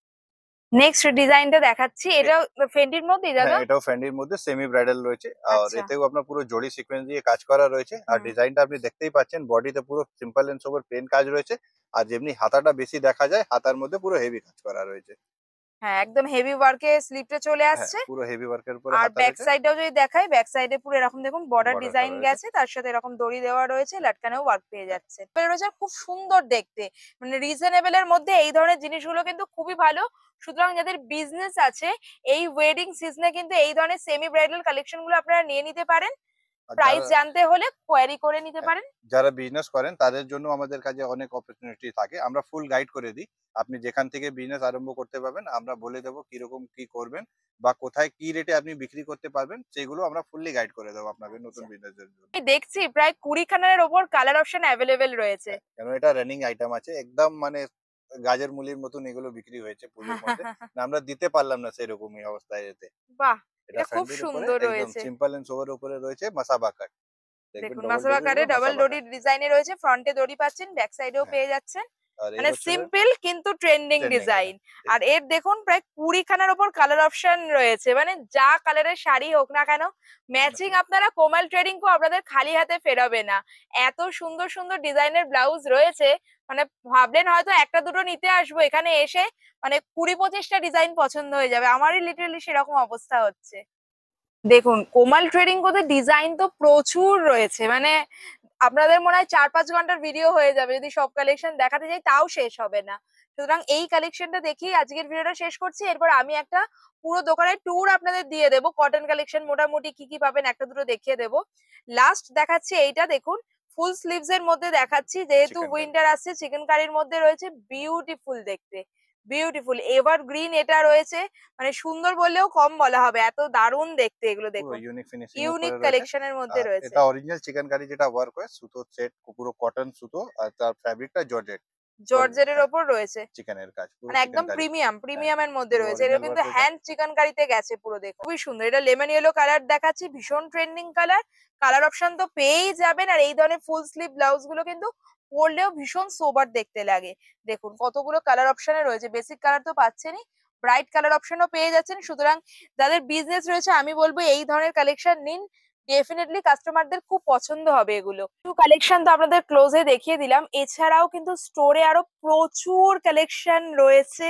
নেক্সট ডিজাইনটা দেখাচ্ছি, এটাও ফেন্ডির মধ্যেই দাদা? হ্যাঁ, এটাও ফ্যান্ডির মধ্যে সেমি ব্রাইডাল রয়েছে, আর আচ্ছা। এতেও আপনার পুরো জড়ি সিকোয়েন্স দিয়ে কাজ করা রয়েছে। আর ডিজাইনটা আপনি দেখতেই পাচ্ছেন, বডিতে পুরো সিম্পল এন্ড সোবার প্লেন কাজ রয়েছে, আর যেমনি হাতাটা বেশি দেখা যায়, হাতার মধ্যে পুরো হেভি কাজ করা রয়েছে। হ্যাঁ, একদম হেভি ওয়ার্কে স্লিপটা চলে হ্যাঁ, আসছে। পুরো হেভি ওয়ার্কের উপরে আর হাতা ব্যাক রয়েছে। সাইডটাও যদি দেখাই, ব্যাক সাইডে পুরো এরকম দেখুন বর্ডার Border ডিজাইন করা রয়েছে। গেছে, তার সাথে এরকম দড়ি দেওয়া রয়েছে, লাটকানেও ওয়ার্ক পেয়ে যাচ্ছে। এবার রয়েছে খুব সুন্দর দেখতে, মানে রিজনেবল এর মধ্যে এই ধরনের জিনিসগুলো কিন্তু খুবই ভালো। সুতরাং যাদের বিজনেস আছে, এই ওয়েডিং সিজনে কিন্তু এই ধরনের সেমি ব্রাইডাল কালেকশন গুলো আপনারা নিয়ে নিতে পারেন। আর প্রাইস জানতে হলে কোয়ারি করে নিতে হ্যাঁ, পারেন। যারা বিজনেস করেন তাদের জন্য আমাদের কাছে অনেক অপরচুনিটি থাকে, আমরা ফুল গাইড করে দিই। আপনি যেখান থেকে বিজনেস আরম্ভ করতে পারবেন, আমরা বলে দেবো কিরকম কি করবেন বা কোথায় কি রেটে আপনি বিক্রি করতে পারবেন, সেগুলো আমরা ফুললি গাইড করে দেবো আপনাকে নতুন বিজনেসের জন্য। আমি দেখছি প্রায় 20 খানার ওপর কালার অপশন অ্যাভেলেবেল রয়েছে। কেন এটা রানিং আইটেম আছে, একদম মানে গাজর মুলির মতন এগুলো বিক্রি হয়েছে পুজোর মধ্যে। না, আমরা দিতে পারলাম না সেরকমই অবস্থায় এতে। বাহ, এটা এটা খুব ফ্যান্ডির উপরে সুন্দর একদম রয়েছে। সিম্পল এন্ড সোবার উপরে রয়েছে মাসাবা কাট। দেখবেন দেখুন ডবল মাসাবা ডরি কাটে গুলো ডাবল মাসাবা দড়ি কাট। ডিজাইনে রয়েছে, ফ্রন্টে দড়ি পাচ্ছেন, ব্যাক সাইডেও হ্যাঁ, পেয়ে যাচ্ছেন। আর এই মানে বছরের সিম্পল কিন্তু ট্রেন্ডিং ট্রেন্ডিং ডিজাইন। আইটেম। আর এর দেখুন প্রায় 20 খানার ওপর কালার অপশন রয়েছে, মানে যা কালারের শাড়ি হোক না কেন ম্যাচিং আপনারা কোমাল ট্রেডিং কো আপনাদের খালি হাতে ফেরাবে না। এত সুন্দর সুন্দর ডিজাইনের ব্লাউজ রয়েছে, মানে ভাবলেন হয়তো একটা দুটো নিতে আসবো, এখানে এসে মানে 20-25টা ডিজাইন পছন্দ হয়ে যাবে। আমারই লিটারালি সেরকম অবস্থা হচ্ছে। দেখুন কোমাল ট্রেডিং কোতে ডিজাইন তো প্রচুর রয়েছে, মানে আপনাদের মনে হয় 4-5 ঘন্টার ভিডিও হয়ে যাবে যদি সব কালেকশন দেখাতে যাই, তাও শেষ হবে না। সুতরাং এই কালেকশনটা দেখেই আজকের ভিডিওটা শেষ করছি। এরপর আমি একটা পুরো দোকানের ট্যুর আপনাদের দিয়ে দেবো, কটন কালেকশন মোটামুটি কি কি পাবেন একটা দুটো দেখিয়ে দেবো। লাস্ট দেখাচ্ছি এইটা দেখুন, ফুল স্লিভস এর মধ্যে দেখাচ্ছি, যেহেতু চিকেন কারি। উইন্টার আসছে, চিকেন কারির মধ্যে রয়েছে, বিউটিফুল দেখতে, বিউটিফুল এভারগ্রিন এটা রয়েছে। মানে সুন্দর বললেও কম বলা হবে, এত দারুণ দেখতে এগুলো। পুরো দেখুন ইউনিক ফিনিশিং ইউনিক উপরে রয়েছে। কালেকশনের মধ্যে আর রয়েছে। এটা অরিজিনাল চিকেন কারি যেটা ওয়ার্ক হয়, সুতো সেট পুরো কটন সুতো, আর তার ফ্যাব্রিকটা জর্জেট। জর্জেটের ওপর রয়েছে, চিকেনের কাজ পুরো মানে চিকেন একদম কারি। প্রিমিয়ামের মধ্যে পুরো রয়েছে। এটা original কিন্তু work এটা। হ্যান্ড চিকেন কারিতে গেছে পুরো, দেখুন খুবই সুন্দর। এটা লেমন ইয়েলো কালার দেখাচ্ছি, ভীষণ ট্রেন্ডিং কালার। কালার অপশন তো পেয়েই যাবেন। আর এই ধরনের ফুল স্লিভ ব্লাউজ গুলো কিন্তু পরলেও ভীষণ সোবার দেখতে লাগে। দেখুন কতগুলো কালার অপশনে রয়েছে, বেসিক কালার তো পাচ্ছেনই, ব্রাইট কালার অপশনও পেয়ে যাচ্ছেন। সুতরাং যাদের বিজনেস রয়েছে আমি বলবো এই ধরনের কালেকশন নিন, ডেফিনেটলি কাস্টমারদের খুব পছন্দ হবে এগুলো। কিছু কালেকশন তো আপনাদের ক্লোজে দেখিয়ে দিলাম, এছাড়াও কিন্তু স্টোরে আরো প্রচুর কালেকশন রয়েছে।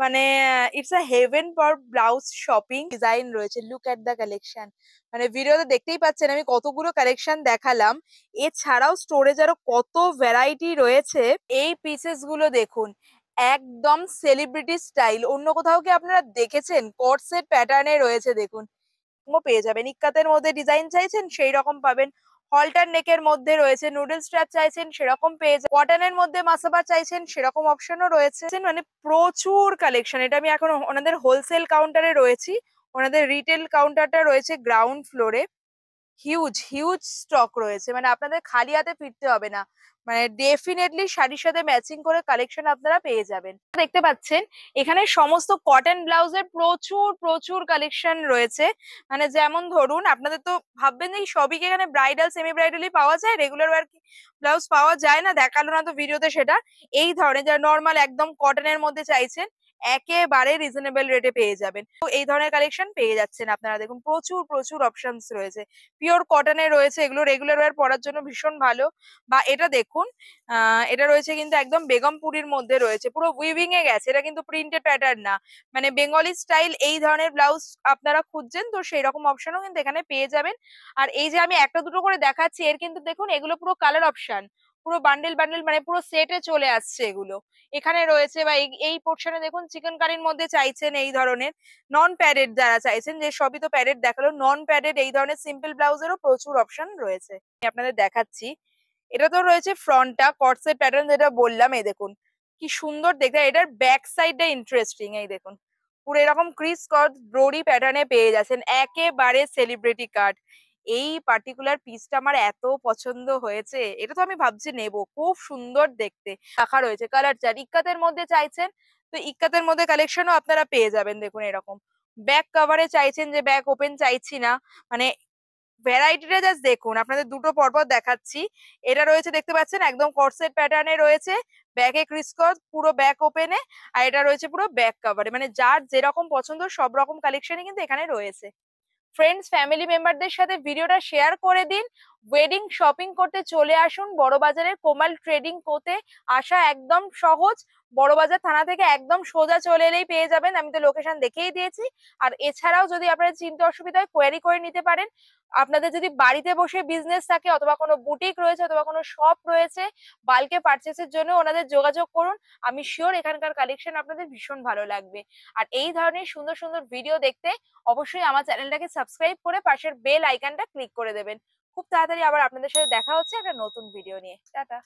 মানে it's a haven for blouse shopping. Design রয়েছে, লুক এট দ্য কালেকশন। মানে ভিডিওতে দেখতেই পাচ্ছেন আমি কতগুলো কালেকশন দেখালাম, এছাড়াও স্টোরেজ আরো কত ভ্যারাইটি রয়েছে। এই পিসেস গুলো দেখুন, একদম সেলিব্রিটি স্টাইল। অন্য কোথাও কি আপনারা দেখেছেন? কটসেট প্যাটার্নে রয়েছে দেখুন, পেয়ে যাবেন। ইক্কাতের মধ্যে ডিজাইন চাইছেন সেই রকম পাবেন, হলটার নেকের মধ্যে রয়েছে, নুডল স্ট্র্যাপ চাইছেন সেরকম পেয়ে যাবেন, কটনের মধ্যে মাসাবা চাইছেন সেরকম অপশনও রয়েছে। মানে প্রচুর কালেকশন। এটা আমি এখন ওনাদের হোলসেল কাউন্টারে রয়েছি, ওনাদের রিটেল কাউন্টারটা রয়েছে গ্রাউন্ড ফ্লোরে। হিউজ হিউজ স্টক রয়েছে, মানে আপনাদের খালি হাতে ফিরতে হবে না। মানে ডেফিনেটলি শাড়ির সাথে ম্যাচিং করে কালেকশন আপনারা পেয়ে যাবেন। দেখতে পাচ্ছেন এখানে সমস্ত কটন ব্লাউজের প্রচুর প্রচুর কালেকশন রয়েছে। মানে যেমন ধরুন, আপনাদের তো ভাববেন এই সবই কি এখানে ব্রাইডাল সেমি ব্রাইডালই পাওয়া যায়, রেগুলার ওয়্যার কি ব্লাউজ পাওয়া যায় না? দেখালো না তো ভিডিওতে সেটা। এই ধরনের যারা নর্মাল একদম কটনের মধ্যে চাইছেন, একেবারে রিজনেবল রেটে পেয়ে যাবেন। তো এই ধরনের কালেকশন পেয়ে যাচ্ছেন আপনারা। দেখুন প্রচুর প্রচুর অপশনস রয়েছে, পিওর কটনে রয়েছে, এগুলো রেগুলার ওয়্যার পরার জন্য ভীষণ ভালো। বা এটা দেখুন, এটা রয়েছে কিন্তু একদম বেগমপুরির মধ্যে রয়েছে, পুরো উইভিং এ গেছে, এটা কিন্তু প্রিন্টেড প্যাটার্ন না। মানে বেঙ্গলি স্টাইল এই ধরনের ব্লাউজ আপনারা খুঁজছেন তো সেই রকম অপশনও কিন্তু এখানে পেয়ে যাবেন। আর এই যে আমি একটা দুটো করে দেখাচ্ছি, এর কিন্তু দেখুন এগুলো পুরো কালার অপশন, পুরো বান্ডেল বান্ডেল, মানে পুরো সেটে চলে আসছে এগুলো এখানে রয়েছে। বা এই পোর্শনে দেখুন চিকেন কারির মধ্যে চাইছেন এই ধরনের নন প্যাডেড, যারা চাইছেন, যে সবই তো প্যাডেড দেখালো, নন প্যাডেড এই ধরনের সিম্পল ব্লাউজেরও প্রচুর অপশন রয়েছে। আমি আপনাদের দেখাচ্ছি, এটা তো রয়েছে ফ্রন্টটা কটসেট প্যাটার্ন যেটা বললাম। এই দেখুন কি সুন্দর দেখতে, এটার ব্যাক সাইডটা ইন্টারেস্টিং। এই দেখুন পুরো এরকম ক্রিস কট ব্রোডি প্যাটার্নে পেয়ে যাচ্ছেন, একেবারে সেলিব্রিটি কাট। এই পার্টিকুলার পিসটা আমার এত পছন্দ হয়েছে, এটা তো আমি ভাবছি নেব, খুব সুন্দর দেখতে। রাখা রয়েছে কালার চার্ট, ইক্কাতের মধ্যে চাইছেন তো ইক্কাতের মধ্যে কালেকশনও আপনারা পেয়ে যাবেন। দেখুন এরকম ব্যাক কভারে চাইছেন, যে ব্যাক ওপেন চাইছি না, মানে ভ্যারাইটিটা জাস্ট দেখুন। আপনাদের দুটো পরপর দেখাচ্ছি। এটা রয়েছে দেখতে পাচ্ছেন একদম কটসেট প্যাটার্নে রয়েছে, ব্যাকে ক্রিসকট পুরো ব্যাক ওপেনে, আর এটা রয়েছে পুরো ব্যাক কভারে। মানে যার যেরকম পছন্দ সব রকম কালেকশনই কিন্তু এখানে রয়েছে। ফ্রেন্ডস ফ্যামিলি মেম্বারদের সাথে ভিডিওটা শেয়ার করে দিন। ওয়েডিং শপিং করতে চলে আসুন বড়বাজারের কোমাল ট্রেডিং কোতে। আসা একদম সহজ, বড়বাজার থানা থেকে একদম সোজা চলে এলেই পেয়ে যাবেন, আমি তো লোকেশন দেখেই দিয়েছি। আর এছাড়াও যদি আপনাদের চিন্তা অসুবিধা হয় কোয়ারি করে নিতে পারেন। আপনাদের যদি বাড়িতে বসে বিজনেস থাকে, অথবা কোনো বুটিক রয়েছে, অথবা কোনো শপ রয়েছে, বাল্কে পারচেসের জন্য ওনাদের যোগাযোগ করুন। আমি শিওর এখানকার কালেকশন আপনাদের ভীষণ ভালো লাগবে। আর এই ধরনের সুন্দর সুন্দর ভিডিও দেখতে অবশ্যই আমার চ্যানেলটাকে সাবস্ক্রাইব করে পাশের বেল আইকনটা ক্লিক করে দেবেন। খুব তাড়াতাড়ি আবার আপনাদের সাথে দেখা হচ্ছে একটা নতুন ভিডিও নিয়ে। টাটা।